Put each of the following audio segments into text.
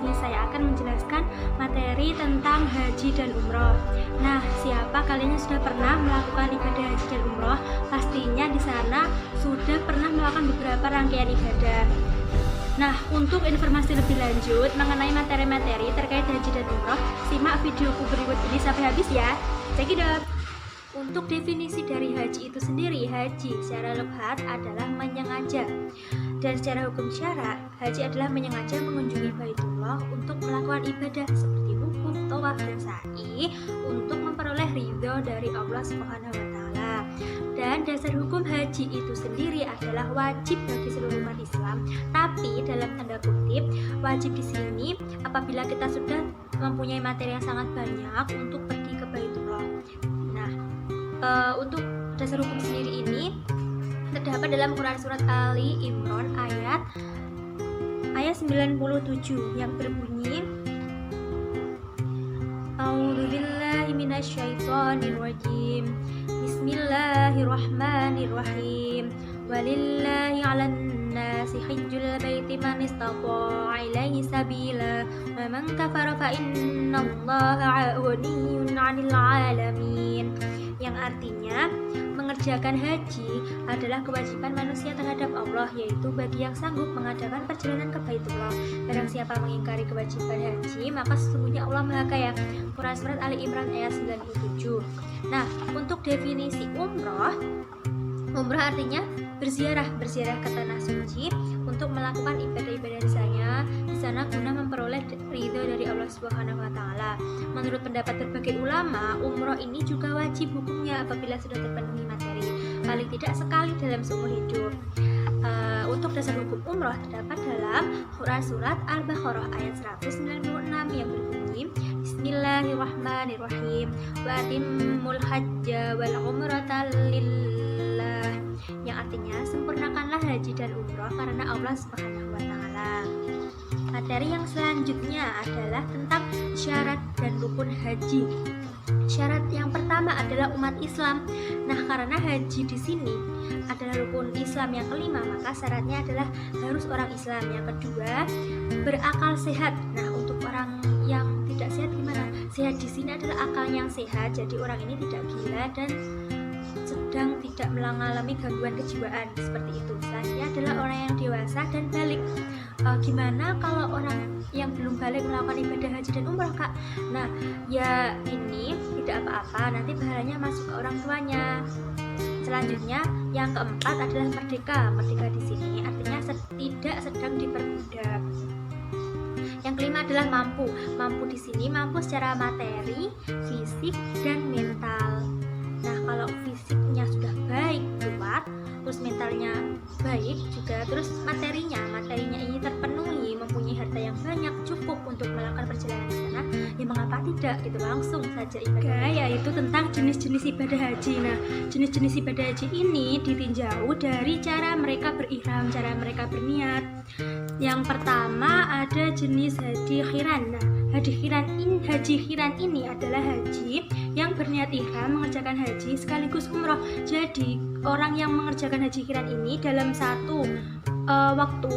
sini saya akan menjelaskan materi tentang haji dan umroh. Nah, siapa kalian yang sudah pernah melakukan ibadah haji dan umroh? Pastinya di sana sudah pernah melakukan beberapa rangkaian ibadah. Nah, untuk informasi lebih lanjut mengenai materi-materi terkait haji dan umroh, simak videoku berikut ini sampai habis ya. Check it out. Untuk definisi dari haji itu sendiri, haji secara lughat adalah menyengaja. Dan secara hukum syara, haji adalah menyengaja mengunjungi Baitullah untuk melakukan ibadah seperti wukuf, tawaf, dan sa'i untuk memperoleh ridho dari Allah Subhanahu wa taala. Dan dasar hukum haji itu sendiri adalah wajib bagi seluruh umat Islam. Tapi dalam tanda kutip, wajib di sini apabila kita sudah mempunyai materi yang sangat banyak untuk pergi ke Baitullah. Nah, untuk dasar hukum sendiri ini terdapat dalam Quran surat Ali Imran ayat 97 yang berbunyi A'udzubillahi minasyaitonirrajim. Bismillahirrahmanirrahim. Walillahi 'alan nasi hajjul baiti man istata'a ilaihi sabila wa man kafara fa innallaha 'ghaniyyun 'anil 'alamin. Yang artinya mengerjakan haji adalah kewajiban manusia terhadap Allah, yaitu bagi yang sanggup mengadakan perjalanan ke Baitullah. Barang siapa mengingkari kewajiban haji, maka sesungguhnya Allah Maha Kaya. Quran surat Ali Imran ayat 97. Nah, untuk definisi umroh artinya berziarah ke tanah suci untuk melakukan ibadah-ibadah di sana guna memperoleh ridho dari Allah Subhanahu wa taala. Menurut pendapat berbagai ulama, umroh ini juga wajib hukumnya apabila sudah terpenuhi materi, paling tidak sekali dalam seumur hidup. Untuk dasar hukum umroh terdapat dalam Quran surat Al-Baqarah ayat 196 yang berbunyi Bismillahirrahmanirrahim wa atimmul hajja wal umrata lillah, yang artinya sempurnakanlah haji dan umroh karena Allah Subhanahu wa taala. Materi yang selanjutnya adalah tentang syarat dan rukun haji. Syarat yang pertama adalah umat Islam. Nah, karena haji di sini adalah rukun Islam yang kelima, maka syaratnya adalah harus orang Islam. Yang kedua, berakal sehat. Nah, untuk orang yang tidak sehat gimana? Sehat di sini adalah akal yang sehat, jadi orang ini tidak gila dan sedang tidak mengalami gangguan kejiwaan seperti itu. Selanjutnya adalah orang yang dewasa dan balik. Gimana kalau orang yang belum balik melakukan ibadah haji dan umroh, Kak? Nah, ya ini tidak apa-apa, nanti pahalanya masuk ke orang tuanya. Selanjutnya, yang keempat adalah merdeka. Merdeka di sini artinya tidak sedang diperbudak. Yang kelima adalah mampu. Mampu di sini mampu secara materi, fisik, dan mental. Nah, kalau fisiknya sudah baik, kuat, terus mentalnya baik juga, terus materinya ini terpenuhi, mempunyai harta yang banyak, cukup untuk melakukan perjalanan ke sana, ya mengapa tidak gitu, langsung saja ibadah. Yaitu tentang jenis-jenis ibadah haji. Nah, jenis-jenis ibadah haji ini ditinjau dari cara mereka berihram, cara mereka berniat. Yang pertama ada jenis haji khiran. Nah, haji khiran ini adalah haji yang berniat ihram mengerjakan haji sekaligus umroh. Jadi orang yang mengerjakan haji khiran ini dalam satu waktu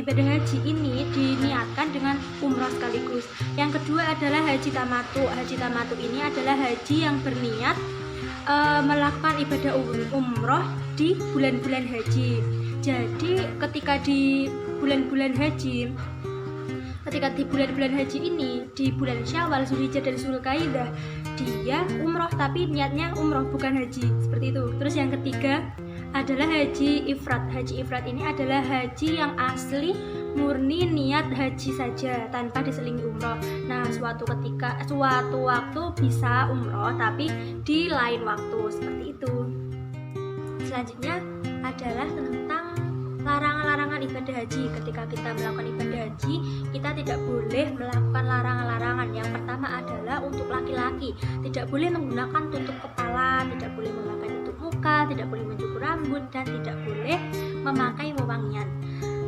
ibadah haji ini diniatkan dengan umroh sekaligus. Yang kedua adalah haji tamatu. Haji tamatu ini adalah haji yang berniat melakukan ibadah umroh di bulan-bulan haji. Jadi ketika di bulan-bulan haji ini, di bulan Syawal, Zulhijjah, dan Zulkaidah, dia umroh tapi niatnya umroh bukan haji, seperti itu. Terus yang ketiga adalah haji ifrat. Haji ifrat ini adalah haji yang asli murni niat haji saja tanpa diselingi umroh. Nah, suatu waktu bisa umroh tapi di lain waktu, seperti itu. Selanjutnya adalah tentang larangan-larangan ibadah haji. Ketika kita melakukan ibadah haji, kita tidak boleh melakukan larangan-larangan. Yang pertama adalah untuk laki-laki, tidak boleh menggunakan tutup kepala, tidak boleh memakai tutup muka, tidak boleh mencukur rambut, dan tidak boleh memakai wewangian.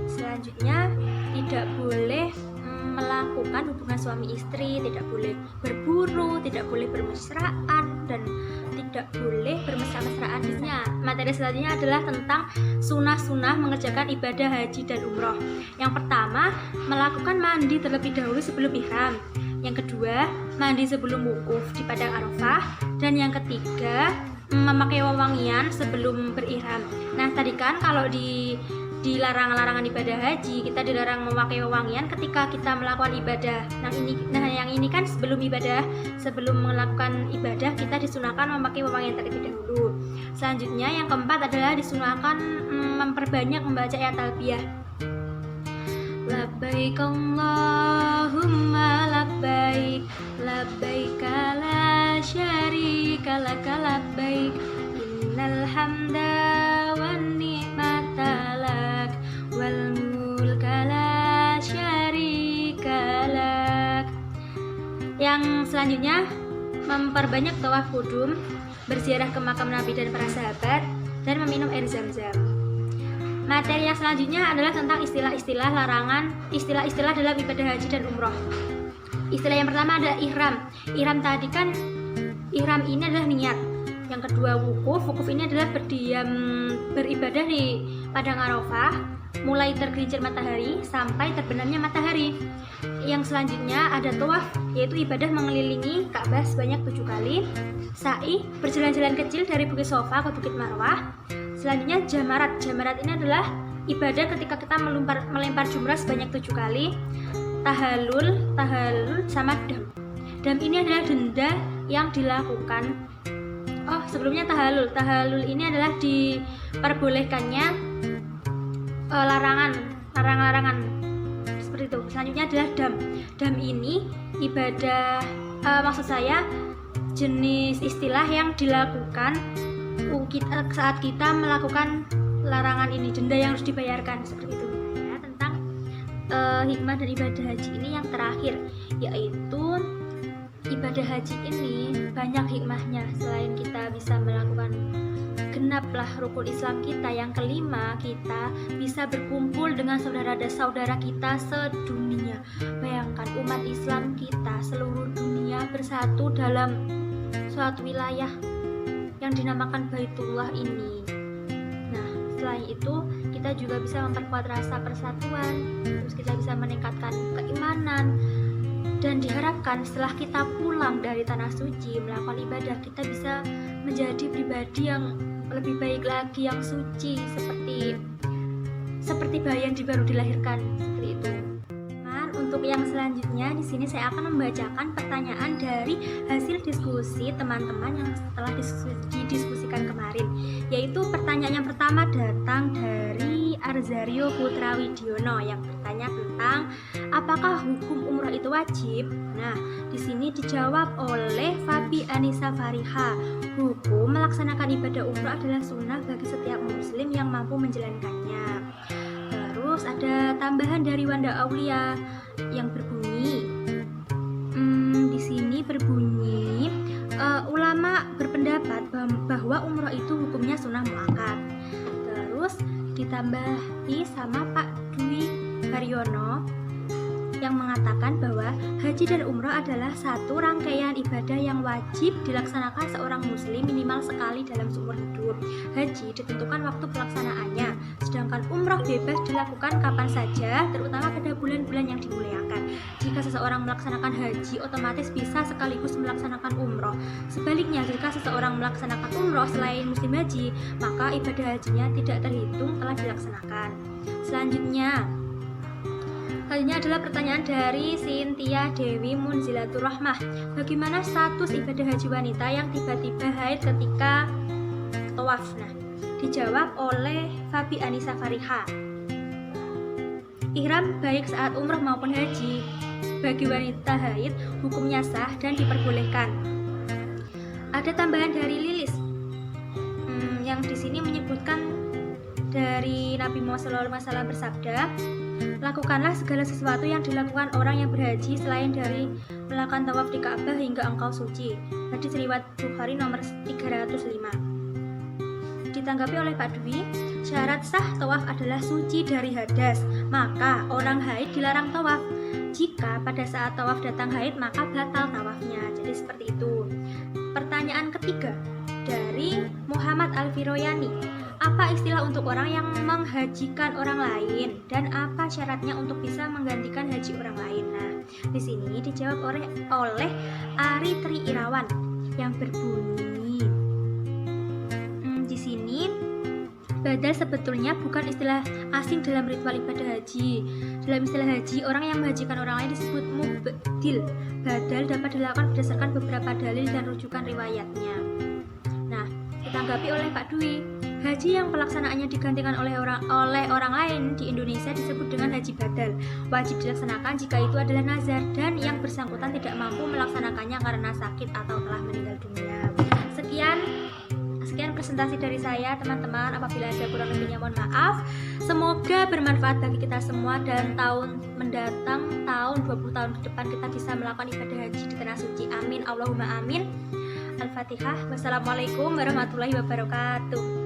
Selanjutnya, tidak boleh melakukan hubungan suami istri, tidak boleh berburu, tidak boleh bermesraan, dan tidak boleh bermesra-mesraan di sana. Materi selanjutnya adalah tentang sunah-sunah mengerjakan ibadah haji dan umroh. Yang pertama, melakukan mandi terlebih dahulu sebelum ihram. Yang kedua, mandi sebelum wukuf di padang Arafah. Dan yang ketiga, memakai wewangian sebelum berihram. Nah, tadi kan kalau di larangan ibadah haji, kita dilarang memakai wewangian ketika kita melakukan ibadah. Yang ini kan sebelum melakukan ibadah kita disunahkan memakai wewangian terlebih dahulu. Selanjutnya yang keempat adalah disunahkan memperbanyak membaca ayat talbiyah. Labbaik Allahumma labbaik, labbaik la syarika lak labbaik, innal hamda wan ni'mata lak wal mulka la syarika lak. Yang selanjutnya memperbanyak tawaf qudum, berziarah ke makam Nabi dan para sahabat, dan meminum air Zam-Zam. Materi yang selanjutnya adalah tentang istilah-istilah larangan, istilah-istilah dalam ibadah haji dan umroh. Istilah yang pertama adalah ihram. Ihram tadi kan, ihram ini adalah niat. Yang kedua wukuf. Wukuf ini adalah beribadah di padang Arafah, mulai tergelincir matahari sampai terbenamnya matahari. Yang selanjutnya ada tawaf, yaitu ibadah mengelilingi Ka'bah sebanyak 7 kali. Sa'i, berjalan-jalan kecil dari Bukit Sofa ke Bukit Marwah. Selanjutnya jamarat. Jamarat ini adalah ibadah ketika kita melempar jumrah sebanyak 7 kali. Tahallul sama dam. Dam ini adalah denda yang dilakukan. Sebelumnya tahallul ini adalah diperbolehkannya larangan seperti itu. Selanjutnya adalah dam. Dam ini ibadah, maksud saya jenis istilah yang dilakukan saat kita melakukan larangan ini, denda yang harus dibayarkan, seperti itu ya. Tentang hikmah dan ibadah haji ini yang terakhir, yaitu ibadah haji ini banyak hikmahnya. Selain kita bisa melakukan genaplah rukun Islam kita, yang kelima kita bisa berkumpul dengan saudara kita sedunia. Bayangkan umat Islam kita seluruh dunia bersatu dalam suatu wilayah yang dinamakan Baitullah ini. Nah, selain itu kita juga bisa memperkuat rasa persatuan, terus kita bisa meningkatkan keimanan, dan diharapkan setelah kita pulang dari tanah suci melakukan ibadah, kita bisa menjadi pribadi yang lebih baik lagi, yang suci, seperti bayi yang baru dilahirkan, seperti itu. Untuk yang selanjutnya di sini saya akan membacakan pertanyaan dari hasil diskusi teman-teman yang setelah didiskusikan kemarin. Yaitu pertanyaan yang pertama datang dari Arzario Putra Widiono yang bertanya tentang apakah hukum umroh itu wajib? Nah, di sini dijawab oleh Fabi Anissa Fariha. Hukum melaksanakan ibadah umroh adalah sunnah bagi setiap muslim yang mampu menjalankannya. Terus ada tambahan dari Wanda Aulia yang berbunyi, di sini berbunyi, ulama berpendapat bahwa umroh itu hukumnya sunnah muakkad. Terus ditambahi sama Pak Dwi Haryono yang mengatakan bahwa haji dan umroh adalah satu rangkaian ibadah yang wajib dilaksanakan seorang muslim minimal sekali dalam seumur hidup. Haji ditentukan waktu pelaksanaannya, sedangkan umroh bebas dilakukan kapan saja, terutama pada bulan-bulan yang dimuliakan. Jika seseorang melaksanakan haji, otomatis bisa sekaligus melaksanakan umroh. Sebaliknya, jika seseorang melaksanakan umroh selain musim haji, maka ibadah hajinya tidak terhitung telah dilaksanakan. Selanjutnya adalah pertanyaan dari Cynthia Dewi Munzilatur Rahmah. Bagaimana status ibadah haji wanita yang tiba-tiba haid ketika tawaf? Nah, dijawab oleh Fabi Anissa Fariha. Ihram baik saat umrah maupun haji bagi wanita haid hukumnya sah dan diperbolehkan. Ada tambahan dari Lilis yang di sini menyebutkan dari Nabi Muhammad SAW bersabda, lakukanlah segala sesuatu yang dilakukan orang yang berhaji selain dari melakukan tawaf di Ka'bah hingga engkau suci. Hadis riwayat Bukhari nomor 305. Ditanggapi oleh Pak Dwi, syarat sah tawaf adalah suci dari hadas, maka orang haid dilarang tawaf. Jika pada saat tawaf datang haid, maka batal tawafnya. Jadi seperti itu. Pertanyaan ketiga dari Muhammad Al-Firoyani. Apa istilah untuk orang yang menghajikan orang lain dan apa syaratnya untuk bisa menggantikan haji orang lain? Nah, di sini dijawab oleh Ari Tri Irawan yang berbunyi, di sini badal sebetulnya bukan istilah asing dalam ritual ibadah haji. Dalam istilah haji, orang yang menghajikan orang lain disebut mubdil. Badal dapat dilakukan berdasarkan beberapa dalil dan rujukan riwayatnya. Nah, ditanggapi oleh Kak Dwi, haji yang pelaksanaannya digantikan oleh orang lain di Indonesia disebut dengan haji badal. Wajib dilaksanakan jika itu adalah nazar dan yang bersangkutan tidak mampu melaksanakannya karena sakit atau telah meninggal dunia. Sekian presentasi dari saya, teman-teman. Apabila ada kurang lebihnya mohon maaf. Semoga bermanfaat bagi kita semua dan tahun mendatang, tahun 20 tahun ke depan kita bisa melakukan ibadah haji di tanah suci. Amin, Allahumma amin. Al-Fatihah. Wassalamualaikum warahmatullahi wabarakatuh.